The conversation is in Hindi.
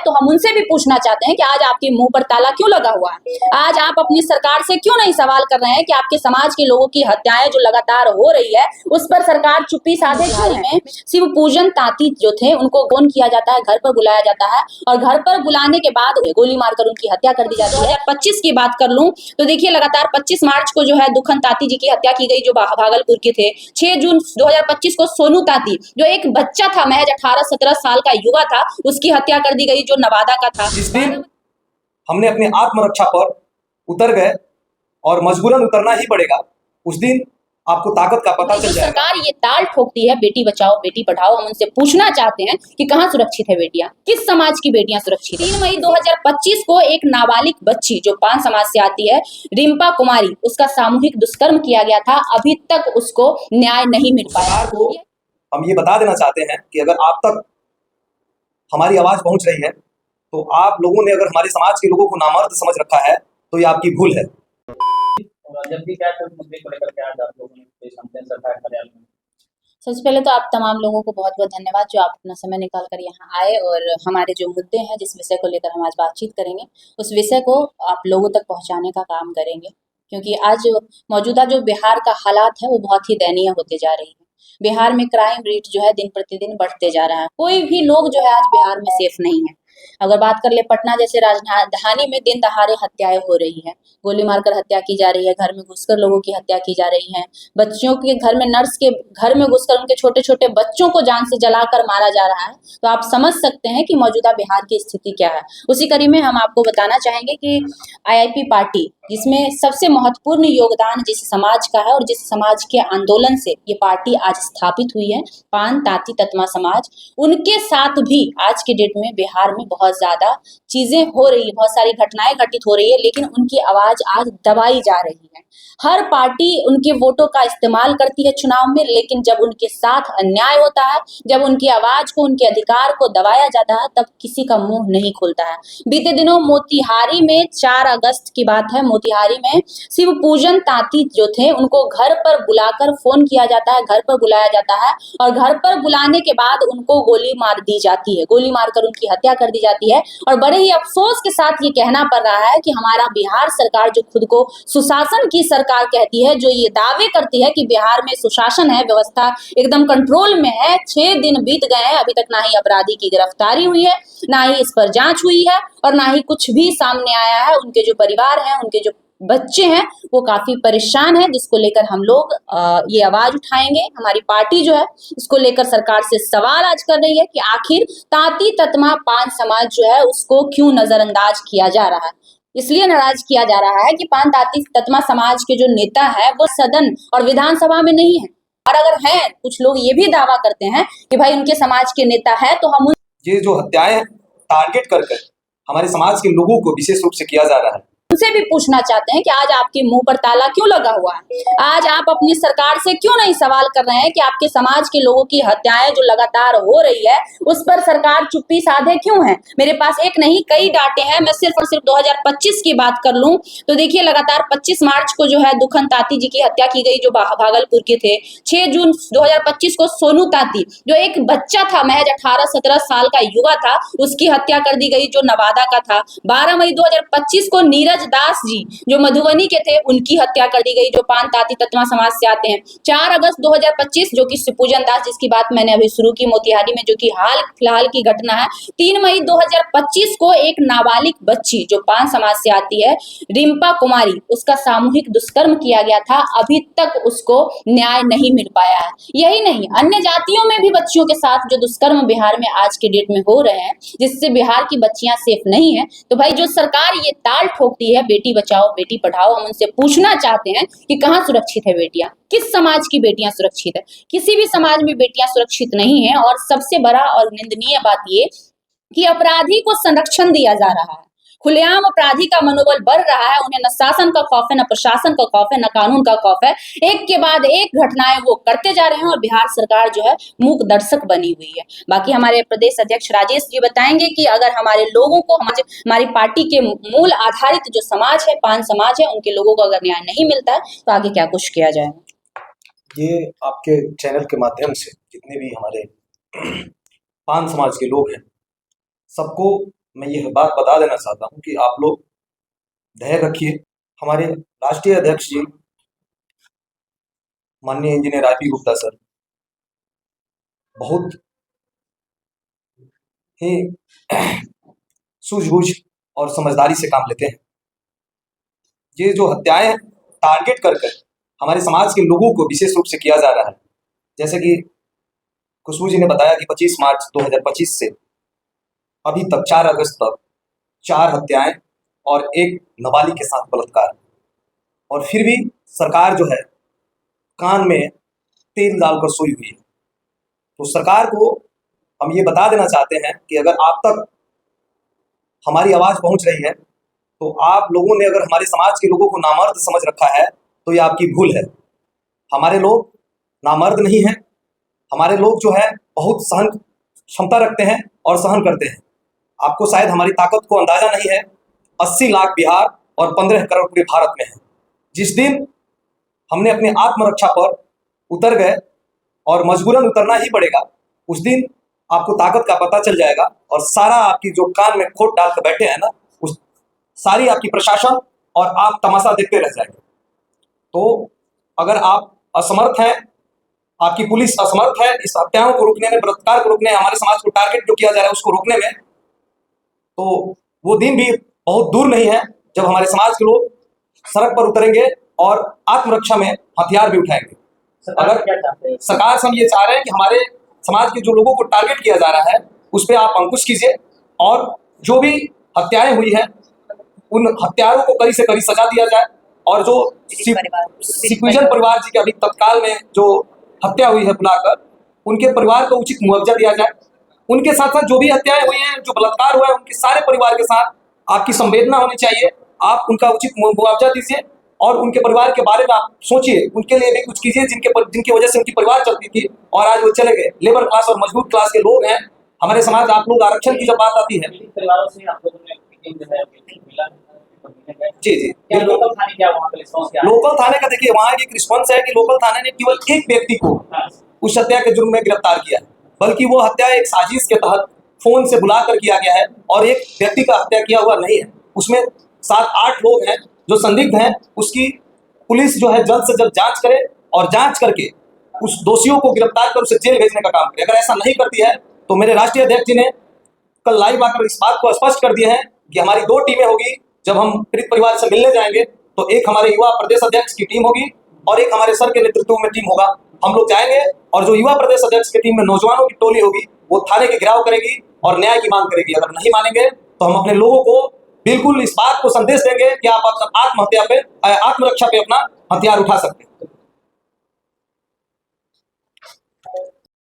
तो हम उनसे भी पूछना चाहते हैं कि आज आपके मुंह पर ताला क्यों लगा हुआ है। आज आप अपनी सरकार से क्यों नहीं सवाल कर रहे हैं कि आपके समाज के लोगों की हत्याएं जो लगातार हो रही है उस पर सरकार चुप्पी साधे क्यों है। शिव पूजन तांती जो थे उनको फोन किया जाता है, घर पर बुलाया जाता है और घर पर बुलाने के बाद गोली मारकर उनकी हत्या कर दी जाती है। 2025 की बात कर लूं तो देखिए लगातार 25 मार्च को जो है दुखन तांती जी की हत्या की गई जो भागलपुर के थे। 6 जून 2025 को सोनू तांती जो एक बच्चा था, महज 18-17 साल का युवा था, उसकी हत्या कर दी गई जो नवादा का था। जिस दिन हमने अपने आत्मरक्षा पर उतर गए और मजबूरन उतरना ही पड़ेगा, उस दिन आपको ताकत का पता चल जाएगा। सरकार ये ताल ठोकती है बेटी बचाओ बेटी पढ़ाओ, हम उनसे पूछना चाहते हैं कि कहाँ सुरक्षित है बेटियां, किस समाज की बेटियां सुरक्षित है। 3 मई 2025 को एक नाबालिग बच्ची जो पान समाज से आती है, रिम्पा कुमारी, उसका सामूहिक दुष्कर्म किया गया था। अभी तक उसको न्याय नहीं मिल पाया। सरकार को हम ये बता देना चाहते हैं कि अगर आप तक हमारी आवाज पहुंच रही है तो आप लोगों ने अगर हमारे समाज के लोगों को नामर्द समझ रखा है तो ये आपकी भूल है। जब भी क्या मुद्दे को लेकर के आज आप लोगों ने पेश आते हैं सरकार कार्यालय में। सबसे पहले तो आप तमाम लोगों को बहुत बहुत धन्यवाद जो आप अपना समय निकाल कर यहाँ आए और हमारे जो मुद्दे हैं, जिस विषय को लेकर हम आज बातचीत करेंगे, उस विषय को आप लोगों तक पहुँचाने का काम करेंगे। क्योंकि आज मौजूदा जो बिहार का हालात है वो बहुत ही दयनीय होते जा रही है। बिहार में क्राइम रेट जो है दिन प्रतिदिन बढ़ते जा रहा है। कोई भी लोग जो है आज बिहार में सेफ नहीं है। अगर बात कर ले पटना जैसे राजधानी में दिन दहाड़े हत्याएं हो रही हैं, गोली मारकर हत्या की जा रही है, घर में घुसकर लोगों की हत्या की जा रही है, बच्चियों के घर में, नर्स के घर में घुसकर उनके छोटे छोटे बच्चों को जान से जलाकर मारा जा रहा है। तो आप समझ सकते हैं कि मौजूदा बिहार की स्थिति क्या है। उसी कड़ी में हम आपको बताना चाहेंगे कि IIP पार्टी, जिसमें सबसे महत्वपूर्ण योगदान जिस समाज का है और जिस समाज के आंदोलन से ये पार्टी आज स्थापित हुई है, पान तांती ततमा समाज, उनके साथ भी आज के डेट में बिहार में बहुत ज्यादा चीजें हो रही है, बहुत सारी घटनाएं घटित हो रही है, लेकिन उनकी आवाज आज दबाई जा रही है। हर पार्टी उनके वोटों का इस्तेमाल करती है चुनाव में, लेकिन जब उनके साथ अन्याय होता है, जब उनकी आवाज को, उनके अधिकार को दबाया जाता है, तब किसी का मुंह नहीं खुलता है। बीते दिनों मोतिहारी में 4 अगस्त की बात है, मोतिहारी में शिव पूजन तांती जो थे उनको घर पर बुलाकर फोन किया जाता है, घर पर बुलाया जाता है और घर पर बुलाने के बाद उनको गोली मार दी जाती है, गोली मारकर उनकी हत्या कर दी जाती है। और बड़े ही अफसोस के साथ ये कहना पड़ रहा है कि हमारा बिहार सरकार, जो खुद को सुशासन की सरकार कहती है, जो ये दावे करती है कि बिहार में सुशासन है, व्यवस्था एकदम कंट्रोल में है, 6 दिन बीत गए हैं, अभी तक ना ही अपराधी की गिरफ्तारी हुई है, ना ही इस पर जांच हुई है और ना ही कुछ भी सामने आया है। उनके जो परिवार हैं, उनके जो बच्चे हैं, वो काफी परेशान है, जिसको लेकर हम लोग ये आवाज उठाएंगे। हमारी पार्टी जो है इसको लेकर सरकार से सवाल आज कर रही है कि आखिर तांती ततमा पान समाज जो है उसको क्यों नजरअंदाज किया जा रहा है। इसलिए नाराज किया जा रहा है कि पान तांती ततमा समाज के जो नेता है वो सदन और विधानसभा में नहीं है, और अगर है, कुछ लोग ये भी दावा करते हैं कि भाई उनके समाज के नेता है, तो हम ये जो हत्याएं टारगेट कर हमारे समाज के लोगों को विशेष रूप से किया जा रहा है, उनसे भी पूछना चाहते हैं कि आज आपके मुंह पर ताला क्यों लगा हुआ है। आज आप अपनी सरकार से क्यों नहीं सवाल कर रहे हैं कि आपके समाज के लोगों की हत्याएं जो लगातार हो रही है उस पर सरकार चुप्पी साधे क्यों है। मेरे पास एक नहीं कई डाटे हैं। मैं सिर्फ और सिर्फ 2025 की बात कर लूं तो देखिए लगातार 25 मार्च को जो है दुखन तांती जी की हत्या की गई जो भागलपुर के थे। 6 जून 2025 को सोनू तांती जो एक बच्चा था, महज 18-17 साल का युवा था, उसकी हत्या कर दी गई जो नवादा का था। 12 मई 2025 को नीरज दास जी जो मधुबनी के थे, उनकी हत्या कर दी गई, जो पान तांती ततमा समाज से आते हैं। 4 अगस्त 2025 जो कि शिवपूजन दास, जिसकी बात मैंने अभी शुरू की, मोतिहारी में, जो कि हाल फिलहाल की घटना है। 3 मई 2025 को एक नाबालिग बच्ची जो पान समाज से आती है, रिम्पा कुमारी, उसका सामूहिक दुष्कर्म किया गया था। अभी तक उसको न्याय नहीं मिल पाया है। यही नहीं, अन्य जातियों में भी बच्चियों के साथ जो दुष्कर्म बिहार में आज के डेट में हो रहे हैं, जिससे बिहार की बच्चियां सेफ नहीं है। तो भाई जो सरकार ये ताल ठोकती है बेटी बचाओ बेटी पढ़ाओ, हम उनसे पूछना चाहते हैं कि कहाँ सुरक्षित है बेटियां, किस समाज की बेटियां सुरक्षित है। किसी भी समाज में बेटियां सुरक्षित नहीं है। और सबसे बड़ा और निंदनीय बात ये कि अपराधी को संरक्षण दिया जा रहा है, खुलेआम अपराधी का मनोबल बढ़ रहा है। उन्हें न शासन का खौफ है, न प्रशासन का खौफ है, न कानून का खौफ है। एक के बाद एक घटनाएं वो करते जा रहे हैं और बिहार सरकार जो है मूक दर्शक बनी हुई है। बाकी हमारे प्रदेश अध्यक्ष राजेश जी बताएंगे कि अगर हमारे लोगों को, हमारी पार्टी के मूल आधारित जो समाज है, पान समाज है, उनके लोगों को अगर न्याय नहीं मिलता है तो आगे क्या कुछ किया जाएगा। ये आपके चैनल के माध्यम से जितने भी हमारे पान समाज के लोग हैं, सबको मैं यह बात बता देना चाहता हूं कि आप लोग धैर्य रखिए। हमारे राष्ट्रीय अध्यक्ष जी माननीय इंजीनियर आईपी गुप्ता सर बहुत ही सूझबूझ और समझदारी से काम लेते हैं। ये जो हत्याएं टारगेट कर हमारे समाज के लोगों को विशेष रूप से किया जा रहा है, जैसे कि खुशबू जी ने बताया कि 25 मार्च 2025 से अभी तक 4 अगस्त तक 4 हत्याएं और 1 नाबालिग के साथ बलात्कार, और फिर भी सरकार जो है कान में तेल डालकर सोई हुई है। तो सरकार को हम ये बता देना चाहते हैं कि अगर आप तक हमारी आवाज़ पहुंच रही है तो आप लोगों ने अगर हमारे समाज के लोगों को नामर्द समझ रखा है तो ये आपकी भूल है। हमारे लोग नामर्द नहीं हैं। हमारे लोग जो है बहुत सहन क्षमता रखते हैं और सहन करते हैं। आपको शायद हमारी ताकत को अंदाजा नहीं है। 80 लाख बिहार और 15 करोड़ पूरे भारत में है। जिस दिन हमने अपने आत्मरक्षा पर उतर गए, और मजबूरन उतरना ही पड़ेगा, उस दिन आपको ताकत का पता चल जाएगा और सारा आपकी जो कान में खोट डाल कर बैठे हैं ना, उस सारी आपकी प्रशासन और आप तमाशा देखते रह जाएंगे। तो अगर आप असमर्थ हैं, आपकी पुलिस असमर्थ है इस हत्याओं को रोकने में, बलात्कार को रोकने, हमारे समाज को टारगेट जो किया जा रहा है उसको रोकने में, तो वो दिन भी बहुत दूर नहीं है जब हमारे समाज के लोग सड़क पर उतरेंगे और आत्मरक्षा में हथियार भी उठाएंगे। अगर क्या चाहते हैं? सरकार से हम ये चाह रहे हैं कि हमारे समाज के जो लोगों को टारगेट किया जा रहा है उस पर आप अंकुश कीजिए, और जो भी हत्याएं हुई हैं उन हत्यारों को कड़ी से कड़ी सजा दिया जाए, और जो सिक्विजन परिवार जी के अभी तत्काल में जो हत्या हुई है बुलाकर, उनके परिवार को उचित मुआवजा दिया जाए। उनके साथ साथ जो भी हत्याएं हुई हैं, जो बलात्कार हुआ है, उनके सारे परिवार के साथ आपकी संवेदना होनी चाहिए। आप उनका उचित मुआवजा दीजिए और उनके परिवार के बारे में आप सोचिए, उनके लिए भी कुछ कीजिए जिनकी वजह से उनकी परिवार चलती थी और आज वो चले गए। लेबर क्लास और मजबूत क्लास के लोग हैं हमारे समाज। आप लोग आरक्षण की जब बात आती है, परिवारों से आप लोगों ने मीटिंग जो है मिला? जी जी, क्या लोकल थाने क्या वहाँ का रिस्पॉन्स क्या है? लोकल थाने का देखिए वहाँ एक रिस्पॉन्स है कि लोकल थाने ने केवल एक व्यक्ति को उस हत्या के जुर्म में गिरफ्तार किया है, बल्कि वो हत्या एक साजिश के तहत फोन से बुलाकर किया गया है और एक व्यक्ति का हत्या किया हुआ नहीं है। उसमें 7-8 लोग हैं जो संदिग्ध हैं। उसकी पुलिस जो है जल्द से जल्द जांच करे और जांच करके उस दोषियों को गिरफ्तार कर उसे जेल भेजने का काम करे। अगर ऐसा नहीं करती है तो मेरे राष्ट्रीय अध्यक्ष जी ने कल लाइव आकर इस बात को स्पष्ट कर दिए हैं कि हमारी 2 टीमें होगी। जब हम पीड़ित परिवार से मिलने जाएंगे तो एक हमारे युवा प्रदेश अध्यक्ष की टीम होगी और एक हमारे सर के नेतृत्व में टीम होगा। हम लोग जाएंगे और जो युवा प्रदेश अध्यक्ष की टीम में नौजवानों की टोली होगी वो थाने के घेराव करेगी और न्याय की मांग करेगी। अगर नहीं मानेंगे तो हम अपने लोगों को बिल्कुल इस बात को संदेश देंगे कि आप आत्मरक्षा पे अपना हथियार उठा सकते हैं।